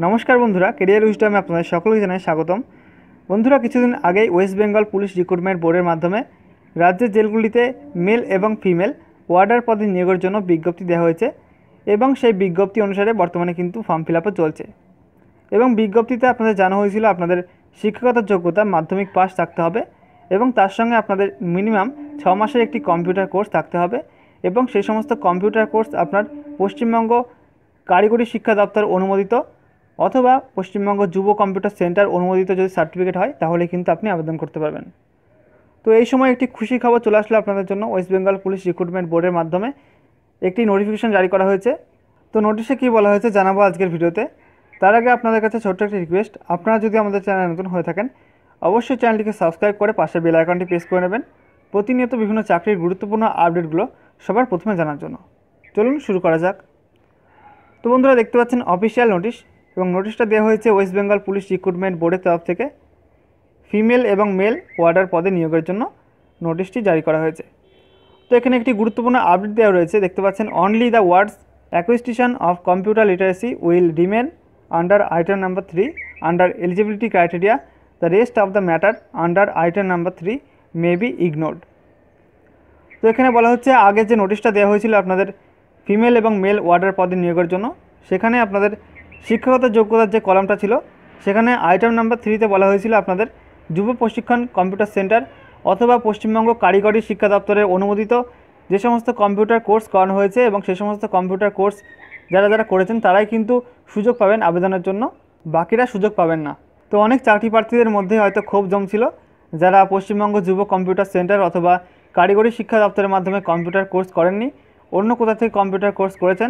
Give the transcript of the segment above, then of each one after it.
নমস্কার বন্ধুরা, কেরিয়ার উইজডমে আপনাদের সকলকে জানাই স্বাগতম। বন্ধুরা, কিছুদিন আগেই ওয়েস্ট বেঙ্গল পুলিশ রিক্রুটমেন্ট বোর্ডের মাধ্যমে রাজ্যের জেলগুলিতে মেল এবং ফিমেল ওয়ার্ডার পদে নিয়োগের জন্য বিজ্ঞপ্তি দেওয়া হয়েছে এবং সেই বিজ্ঞপ্তি অনুসারে বর্তমানে কিন্তু ফর্ম ফিল আপও চলছে। এবং বিজ্ঞপ্তিতে আপনাদের জানা হয়েছিল আপনাদের শিক্ষাগত যোগ্যতা মাধ্যমিক পাস থাকতে হবে এবং তার সঙ্গে আপনাদের মিনিমাম 6 মাসের একটি কম্পিউটার কোর্স থাকতে হবে এবং সেই সমস্ত কম্পিউটার কোর্স আপনার পশ্চিমবঙ্গ কারিগরি শিক্ষা দপ্তর অনুমোদিত অথবা পশ্চিমবঙ্গ যুব কম্পিউটার সেন্টার অনুমোদিত যদি সার্টিফিকেট হয় তাহলে কিন্তু আপনি আবেদন করতে পারবেন। তো এই সময় একটি খুশি খবর চলে আসলো আপনাদের জন্য। ওয়েস্ট বেঙ্গল পুলিশ রিক্রুটমেন্ট বোর্ডের মাধ্যমে একটি নোটিফিকেশন জারি করা হয়েছে। তো নোটিশে কী বলা হয়েছে জানাবো আজকের ভিডিওতে। তার আগে আপনাদের কাছে ছোট্ট একটি রিকোয়েস্ট, আপনারা যদি আমাদের চ্যানেল নতুন হয়ে থাকেন অবশ্যই চ্যানেলটিকে সাবস্ক্রাইব করে পাশে বেল আইকনটি প্রেস করে নেবেন প্রতিনিয়ত বিভিন্ন চাকরির গুরুত্বপূর্ণ আপডেটগুলো সবার প্রথমে জানার জন্য। চলুন শুরু করা যাক। তো বন্ধুরা, দেখতে পাচ্ছেন অফিসিয়াল নোটিশ এবং নোটিশটা দেওয়া হয়েছে ওয়েস্ট বেঙ্গল পুলিশ রিক্রুটমেন্ট বোর্ডের তরফ থেকে ফিমেল এবং মেল ওয়ার্ডার পদে নিয়োগের জন্য নোটিশটি জারি করা হয়েছে। তো এখানে একটি গুরুত্বপূর্ণ আপডেট দেওয়া রয়েছে, দেখতে পাচ্ছেন only the words acquisition of computer literacy will remain under item number 3 under eligibility criteria, the rest of the matter under item number 3 may be ignored. তো এখানে বলা হচ্ছে আগে যে নোটিশটা দেওয়া হয়েছিল আপনাদের ফিমেল এবং মেল ওয়ার্ডার পদে নিয়োগের জন্য, সেখানে আপনাদের শিক্ষাগত যোগ্যতার যে কলামটা ছিল সেখানে আইটেম নাম্বার 3তে বলা হয়েছিল আপনাদের যুব প্রশিক্ষণ কম্পিউটার সেন্টার অথবা পশ্চিমবঙ্গ কারিগরি শিক্ষা দপ্তরের অনুমোদিত যে সমস্ত কম্পিউটার কোর্স করানো হয়েছে এবং সেই সমস্ত কম্পিউটার কোর্স যারা যারা করেছেন তারাই কিন্তু সুযোগ পাবেন আবেদনের জন্য, বাকিরা সুযোগ পাবেন না। তো অনেক চাকরি প্রার্থীদের মধ্যে হয়তো ক্ষোভ জমছিল, যারা পশ্চিমবঙ্গ যুব কম্পিউটার সেন্টার অথবা কারিগরি শিক্ষা দপ্তরের মাধ্যমে কম্পিউটার কোর্স করেননি, অন্য কোথা থেকে কম্পিউটার কোর্স করেছেন,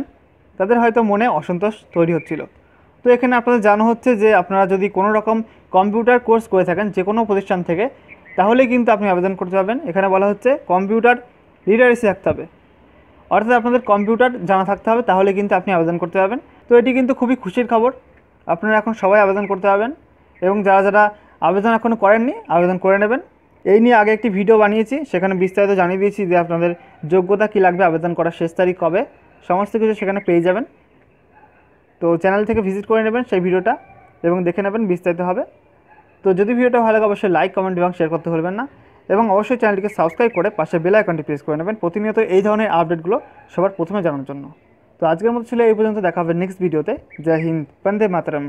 তাদের হয়তো মনে অসন্তোষ তৈরি হচ্ছিল। তো এখানে আপনাদের জানা হচ্ছে যে আপনারা যদি কোনো রকম কম্পিউটার কোর্স করে থাকেন যে কোনো প্রতিষ্ঠান থেকে তাহলে কিন্তু আপনি আবেদন করতে পারবেন। এখানে বলা হচ্ছে কম্পিউটার লিটারেসি থাকতে হবে, অর্থাৎ আপনাদের কম্পিউটার জানা থাকতে হবে, তাহলে কিন্তু আপনি আবেদন করতে পারবেন। তো এটি কিন্তু খুবই খুশির খবর, আপনারা এখন সবাই আবেদন করতে পারবেন এবং যারা যারা আবেদন এখনও করেননি আবেদন করে নেবেন। এই নিয়ে আগে একটি ভিডিও বানিয়েছি, সেখানে বিস্তারিত জানিয়ে দিয়েছি যে আপনাদের যোগ্যতা কী লাগবে, আবেদন করার শেষ তারিখ কবে, সমস্ত কিছু সেখানে পেয়ে যাবেন। তো চ্যানেল থেকে ভিজিট করে নেবেন সেই ভিডিওটা এবং দেখে নেবেন বিস্তারিত হবে। তো যদি ভিডিওটা ভালো লাগে অবশ্যই লাইক, কমেন্ট এবং শেয়ার করতে ভুলবেন না এবং অবশ্যই চ্যানেলটিকে সাবস্ক্রাইব করে পাশে বেল আইকনটি প্রেস করে নেবেন প্রতিনিয়ত এই ধরনের আপডেটগুলো সবার প্রথমে জানার জন্য। তো আজকের মতো ছিল এই পর্যন্ত, দেখা হবে নেক্সট ভিডিওতে। জয় হিন্দ, বন্দে মাতরম।